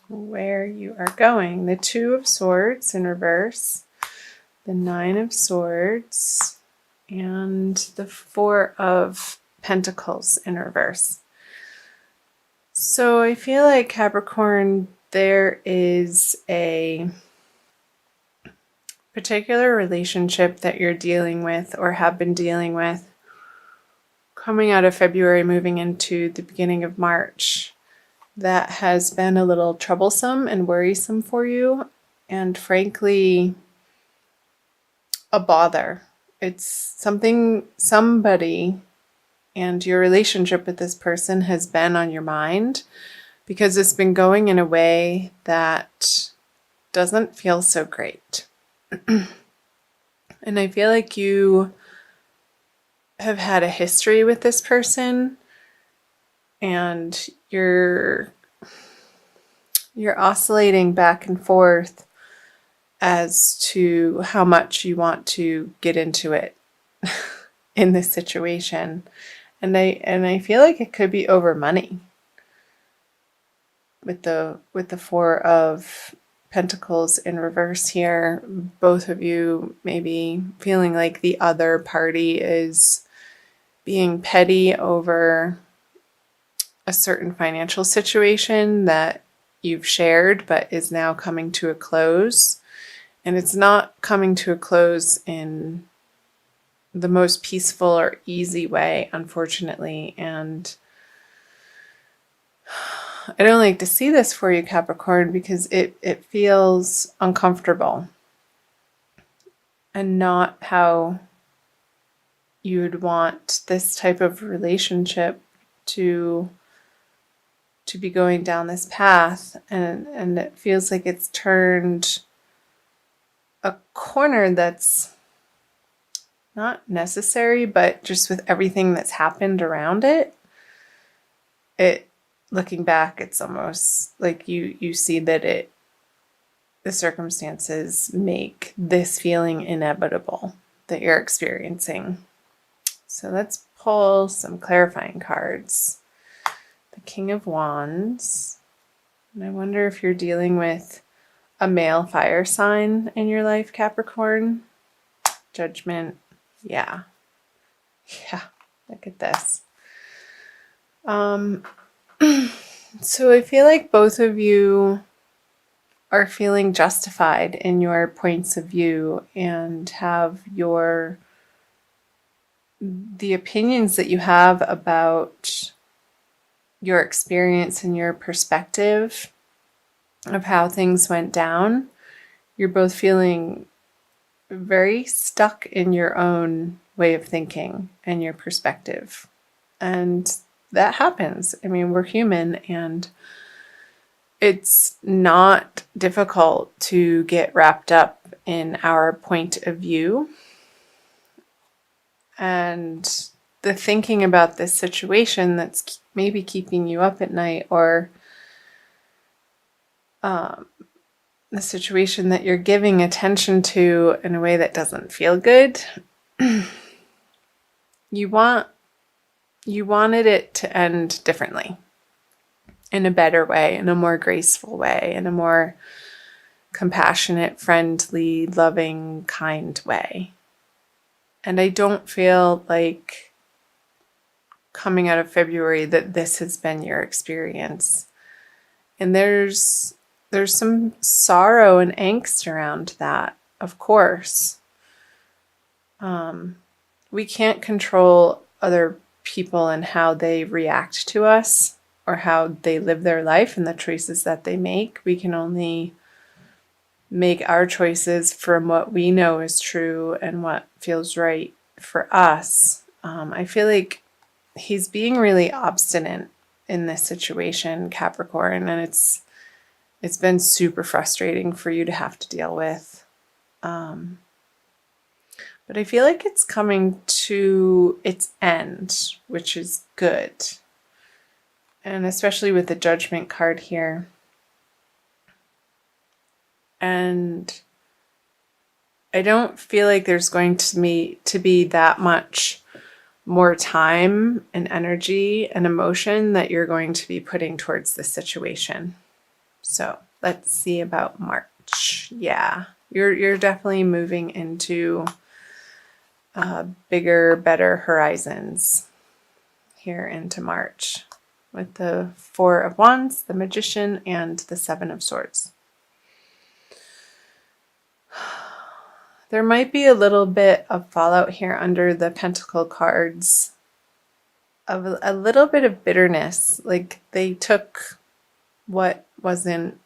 where you are going. The Two of Swords in reverse, the Nine of Swords, and the Four of Pentacles in reverse. So I feel like, Capricorn, there is a particular relationship that you're dealing with or have been dealing with coming out of February, moving into the beginning of March, that has been a little troublesome and worrisome for you, and frankly, a bother. It's somebody, and your relationship with this person has been on your mind because it's been going in a way that doesn't feel so great. And I feel like you have had a history with this person, and you're oscillating back and forth as to how much you want to get into it in this situation. And I feel like it could be over money. With the Four of Pentacles in reverse here, both of you maybe feeling like the other party is being petty over a certain financial situation that you've shared but is now coming to a close. And it's not coming to a close in the most peaceful or easy way, unfortunately. And I don't like to see this for you, Capricorn, because it feels uncomfortable and not how you would want this type of relationship to be going down this path. And it feels like it's turned a corner that's not necessary, but just with everything that's happened around it, looking back, it's almost like you see that the circumstances make this feeling inevitable that you're experiencing. So let's pull some clarifying cards. The King of Wands. And I wonder if you're dealing with a male fire sign in your life, Capricorn. Judgment. Yeah. Look at this. So I feel like both of you are feeling justified in your points of view and have the opinions that you have about your experience and your perspective of how things went down. You're both feeling very stuck in your own way of thinking and your perspective. And that happens. I mean, we're human, and it's not difficult to get wrapped up in our point of view. And the thinking about this situation that's maybe keeping you up at night, or the situation that you're giving attention to in a way that doesn't feel good, you wanted it to end differently, in a better way, in a more graceful way, in a more compassionate, friendly, loving, kind way. And I don't feel like, coming out of February, that this has been your experience. And there's some sorrow and angst around that, of course. We can't control other people and how they react to us or how they live their life and the choices that they make. We can only make our choices from what we know is true and what feels right for us. I feel like he's being really obstinate in this situation, Capricorn, and it's been super frustrating for you to have to deal with. But I feel like it's coming to its end, which is good. And especially with the Judgment card here. And I don't feel like there's going to be that much more time and energy and emotion that you're going to be putting towards this situation. So let's see about March. Yeah, you're definitely moving into bigger, better horizons here into March with the Four of Wands, the Magician, and the Seven of Swords. There might be a little bit of fallout here under the Pentacle cards of a little bit of bitterness. Like they took what wasn't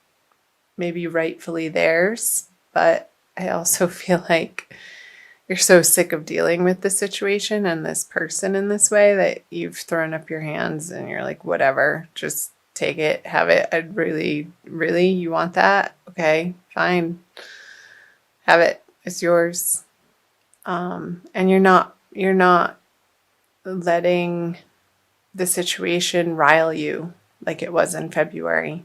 maybe rightfully theirs, but I also feel like you're so sick of dealing with the situation and this person in this way that you've thrown up your hands and you're like, whatever, just take it, have it. I'd really, you want that? Okay, fine. Have it. It's yours. And you're not letting the situation rile you like it was in February.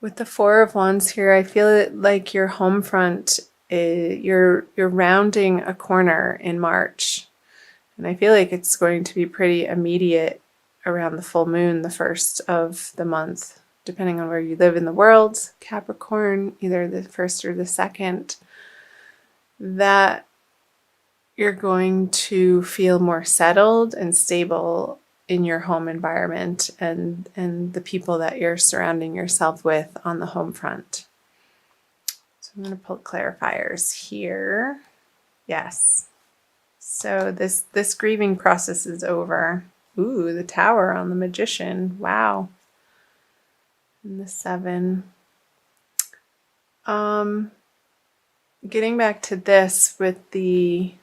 With the Four of Wands here, I feel like your home front, you're rounding a corner in March. And I feel like it's going to be pretty immediate around the full moon, the first of the month, depending on where you live in the world. Capricorn, either the first or the second, that you're going to feel more settled and stable in your home environment and the people that you're surrounding yourself with on the home front. So I'm going to pull clarifiers here. Yes. So this grieving process is over. Ooh, the Tower on the Magician. Wow. And the Seven. Getting back to this with the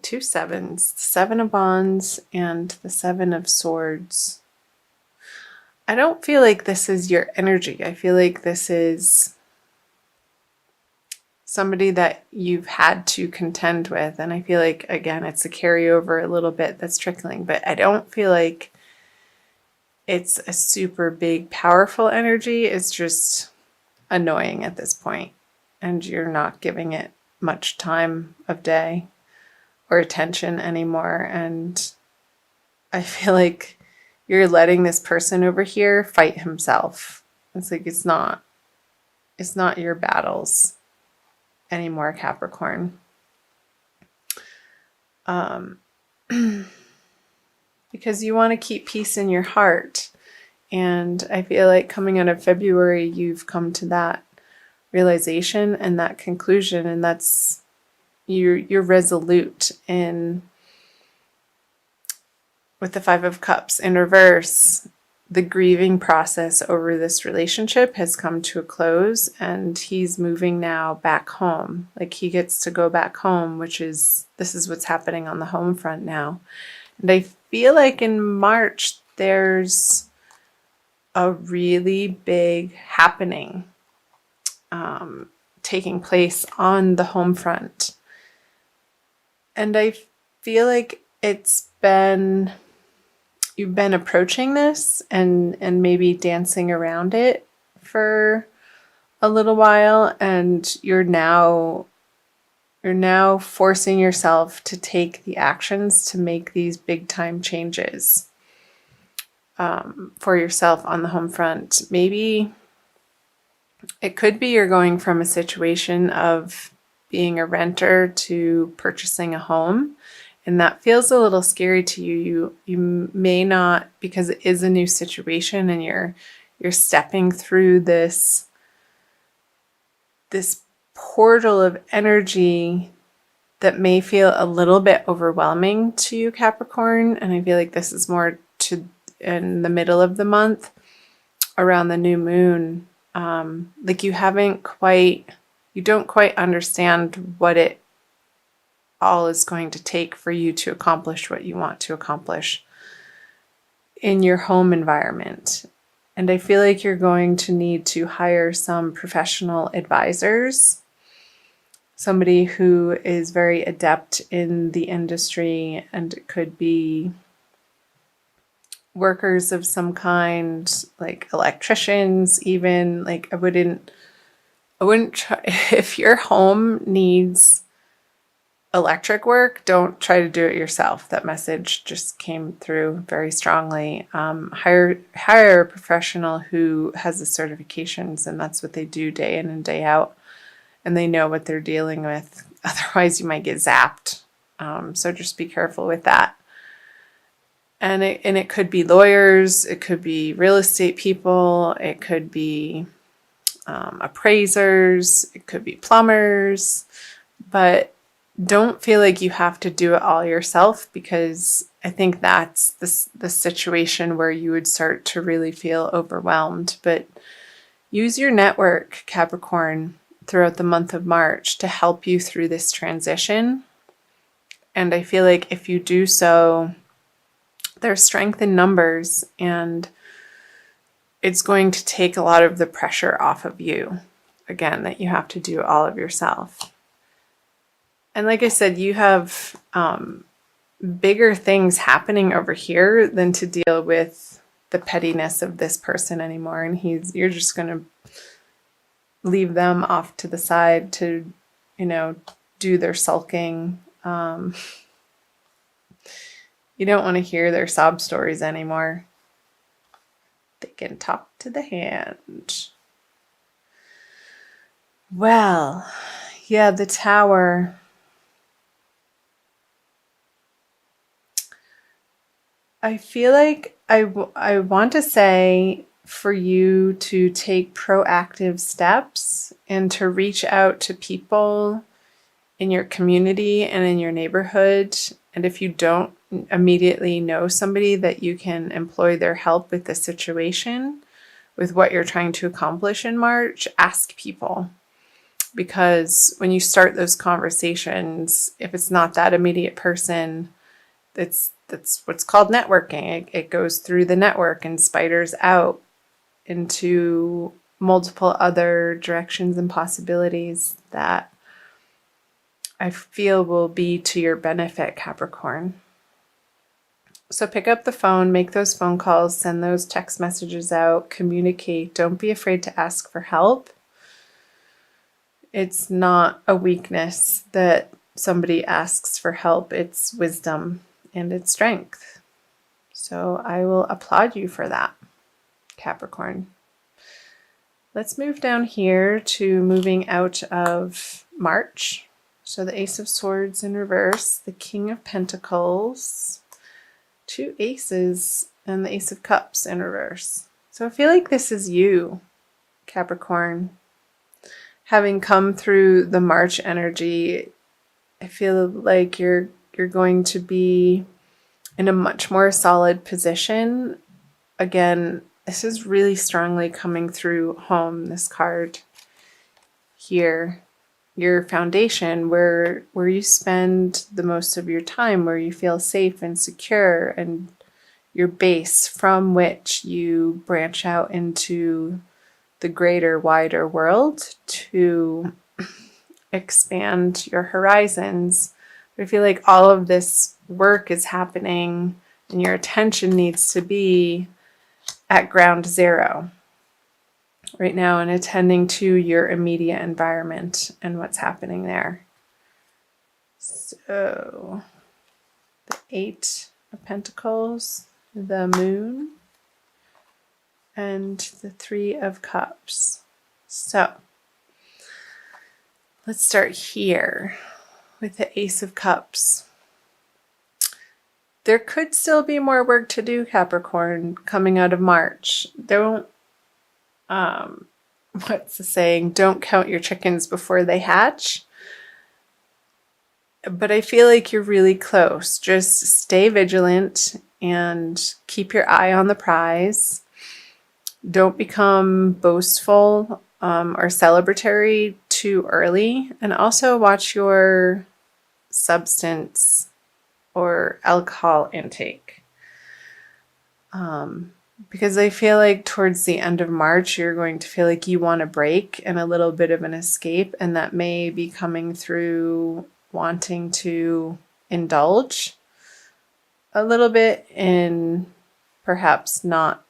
two sevens, the Seven of Wands and the Seven of Swords. I don't feel like this is your energy. I feel like this is somebody that you've had to contend with. And I feel like, again, it's a carryover a little bit that's trickling, but I don't feel like it's a super big, powerful energy. It's just annoying at this point, and you're not giving it much time of day or attention anymore. And I feel like you're letting this person over here fight himself. It's like it's not your battles anymore, Capricorn. Because you want to keep peace in your heart. And I feel like coming out of February, you've come to that realization and that conclusion, and that's you're resolute in. With the Five of Cups in reverse, the grieving process over this relationship has come to a close, and he's moving now back home. Like he gets to go back home, this is what's happening on the home front now. And I feel like in March, there's a really big happening taking place on the home front. And I feel like you've been approaching this and maybe dancing around it for a little while, and you're now forcing yourself to take the actions to make these big time changes for yourself on the home front. Maybe it could be you're going from a situation of being a renter to purchasing a home. And that feels a little scary to you. You may not, because it is a new situation and you're stepping through this portal of energy that may feel a little bit overwhelming to you, Capricorn. And I feel like this is more in the middle of the month around the new moon. Like you don't quite understand what it all is going to take for you to accomplish what you want to accomplish in your home environment. And I feel like you're going to need to hire some professional advisors, somebody who is very adept in the industry, and it could be workers of some kind, like electricians even. Like I wouldn't try if your home needs electric work, don't try to do it yourself. That message just came through very strongly. Hire a professional who has the certifications, and that's what they do day in and day out, and they know what they're dealing with. Otherwise, you might get zapped. So just be careful with that. And it could be lawyers, it could be real estate people, it could be appraisers, it could be plumbers, but don't feel like you have to do it all yourself, because I think that's the situation where you would start to really feel overwhelmed. But use your network, Capricorn, throughout the month of March to help you through this transition. And I feel like if you do so, there's strength in numbers, and it's going to take a lot of the pressure off of you. Again, that you have to do all of yourself. And like I said, you have bigger things happening over here than to deal with the pettiness of this person anymore. And you're just going to leave them off to the side to, do their sulking. You don't want to hear their sob stories anymore. They can talk to the hand. Well, yeah, the Tower. I feel like I want to say for you to take proactive steps and to reach out to people in your community and in your neighborhood. And if you don't immediately know somebody that you can employ their help with the situation, with what you're trying to accomplish in March, ask people. Because when you start those conversations, if it's not that immediate person, that's what's called networking. It goes through the network and spiders out into multiple other directions and possibilities that I feel will be to your benefit, Capricorn. So pick up the phone, make those phone calls, send those text messages out, communicate. Don't be afraid to ask for help. It's not a weakness that somebody asks for help. It's wisdom and it's strength. So I will applaud you for that, Capricorn. Let's move down here to moving out of March. So the Ace of Swords in reverse, the King of Pentacles, 2 aces, and the Ace of Cups in reverse. So I feel like this is you, Capricorn. Having come through the March energy, I feel like you're going to be in a much more solid position. Again, this is really strongly coming through home, this card here. Your foundation, where you spend the most of your time, where you feel safe and secure, and your base from which you branch out into the greater, wider world to expand your horizons. But I feel like all of this work is happening and your attention needs to be at ground zero right now and attending to your immediate environment and what's happening there. So the 8 of Pentacles, the Moon, and the 3 of Cups. So let's start here with the Ace of Cups. There could still be more work to do, Capricorn, coming out of March. Don't what's the saying? Don't count your chickens before they hatch. But I feel like you're really close. Just stay vigilant and keep your eye on the prize. Don't become boastful or celebratory too early. And also watch your substance or alcohol intake. Because I feel like towards the end of March, you're going to feel like you want a break and a little bit of an escape. And that may be coming through wanting to indulge a little bit in perhaps not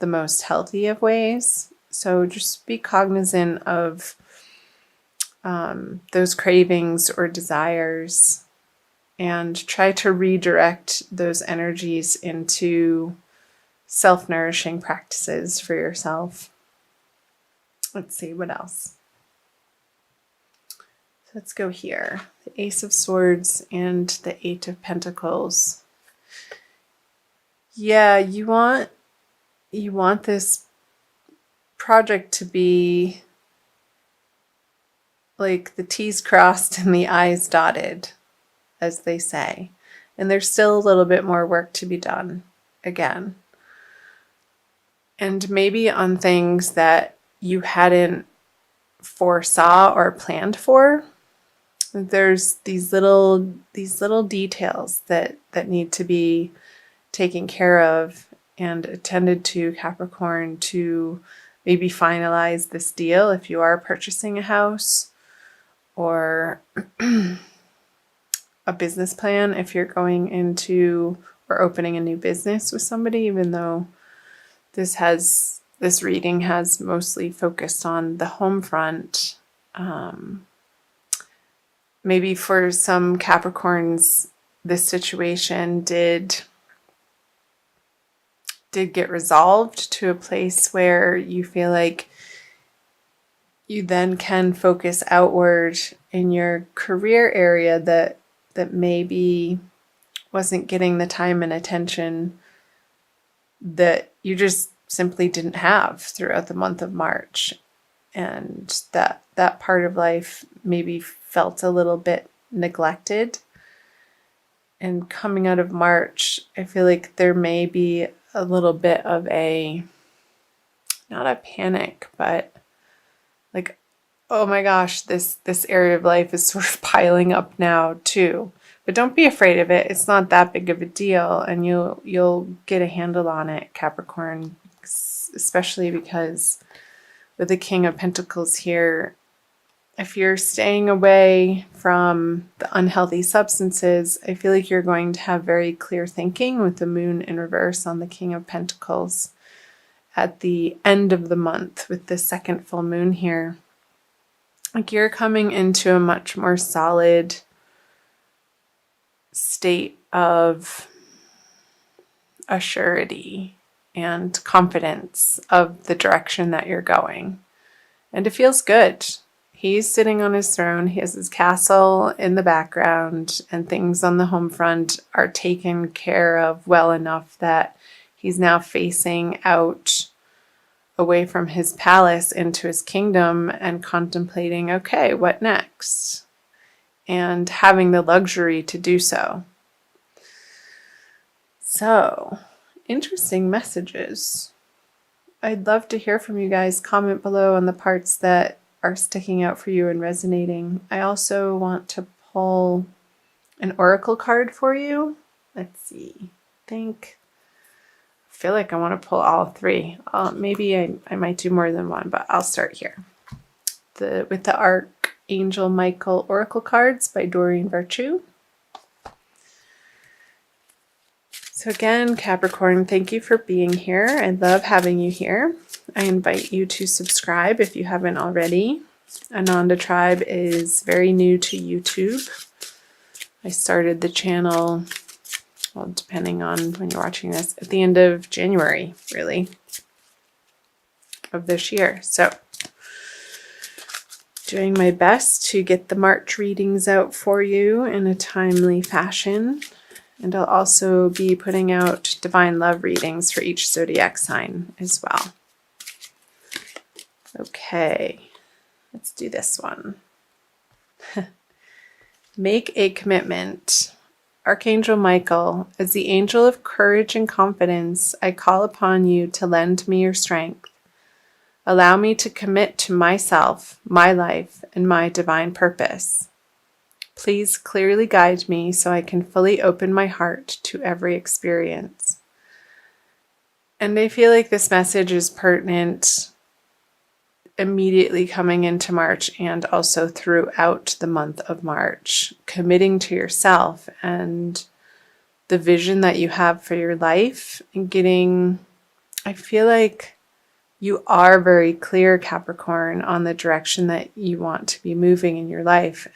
the most healthy of ways. So just be cognizant of those cravings or desires, and try to redirect those energies into self-nourishing practices for yourself. Let's see, what else? So let's go here. The Ace of Swords and the Eight of Pentacles. Yeah, you want this project to be like the T's crossed and the I's dotted, as they say. And there's still a little bit more work to be done again. And maybe on things that you hadn't foresaw or planned for. There's these little details that need to be taken care of and attended to, Capricorn, to maybe finalize this deal if you are purchasing a house, or a business plan if you're going into or opening a new business with somebody, even though this reading has mostly focused on the home front. Maybe for some Capricorns, this situation did get resolved to a place where you feel like you then can focus outward in your career area that maybe wasn't getting the time and attention that you just simply didn't have throughout the month of March. And that part of life maybe felt a little bit neglected. And coming out of March, I feel like there may be a little bit of not a panic, but like, oh my gosh, this area of life is sort of piling up now too. But don't be afraid of it. It's not that big of a deal, and you'll get a handle on it, Capricorn, especially because with the King of Pentacles here, if you're staying away from the unhealthy substances, I feel like you're going to have very clear thinking with the Moon in reverse on the King of Pentacles at the end of the month with the second full moon here. Like, you're coming into a much more solid state of assurity and confidence of the direction that you're going. And it feels good. He's sitting on his throne. He has his castle in the background, and things on the home front are taken care of well enough that he's now facing out away from his palace into his kingdom and contemplating, okay, what next? And having the luxury to do so. So, interesting messages. I'd love to hear from you guys. Comment below on the parts that are sticking out for you and resonating. I also want to pull an oracle card for you. Let's see. I feel like I want to pull all three. Maybe I might do more than one, but I'll start here. With the Archangel Michael Oracle cards by Doreen Virtue. So again, Capricorn, thank you for being here. I love having you here. I invite you to subscribe if you haven't already. Ananda Tribe is very new to YouTube. I started the channel, well, depending on when you're watching this, at the end of January, really, of this year. So, doing my best to get the March readings out for you in a timely fashion. And I'll also be putting out divine love readings for each zodiac sign as well. Okay, let's do this one. Make a commitment. Archangel Michael, as the angel of courage and confidence, I call upon you to lend me your strength. Allow me to commit to myself, my life, and my divine purpose. Please clearly guide me so I can fully open my heart to every experience. And I feel like this message is pertinent immediately coming into March and also throughout the month of March. Committing to yourself and the vision that you have for your life, and getting, I feel like, You are very clear, Capricorn, on the direction that you want to be moving in your life.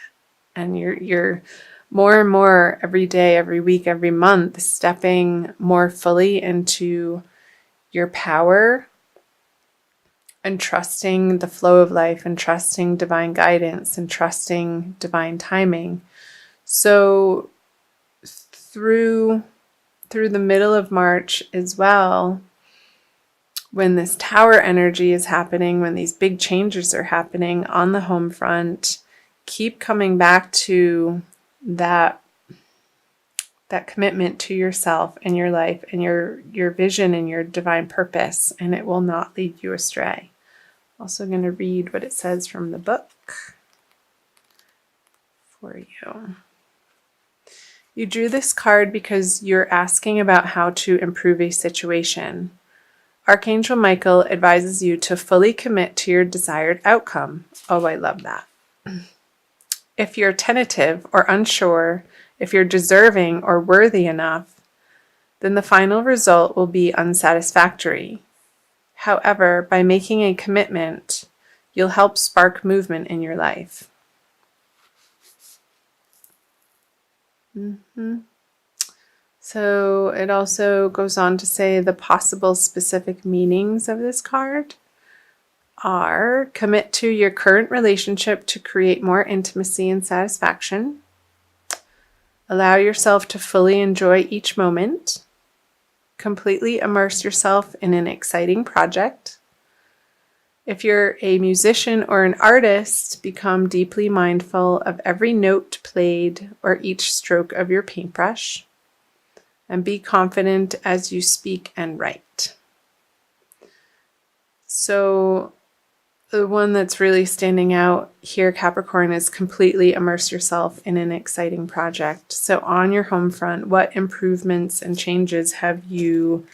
And you're more and more every day, every week, every month, stepping more fully into your power and trusting the flow of life and trusting divine guidance and trusting divine timing. So through the middle of March as well, when this tower energy is happening, when these big changes are happening on the home front, keep coming back to that commitment to yourself and your life and your vision and your divine purpose, and it will not lead you astray. Also going to read what it says from the book for you. You drew this card because you're asking about how to improve a situation. Archangel Michael advises you to fully commit to your desired outcome. Oh, I love that. If you're tentative or unsure, if you're deserving or worthy enough, then the final result will be unsatisfactory. However, by making a commitment, you'll help spark movement in your life. So it also goes on to say the possible specific meanings of this card are: commit to your current relationship to create more intimacy and satisfaction. Allow yourself to fully enjoy each moment. Completely immerse yourself in an exciting project. If you're a musician or an artist, become deeply mindful of every note played or each stroke of your paintbrush, and be confident as you speak and write. So the one that's really standing out here, Capricorn, is completely immerse yourself in an exciting project. So on your home front, what improvements and changes have you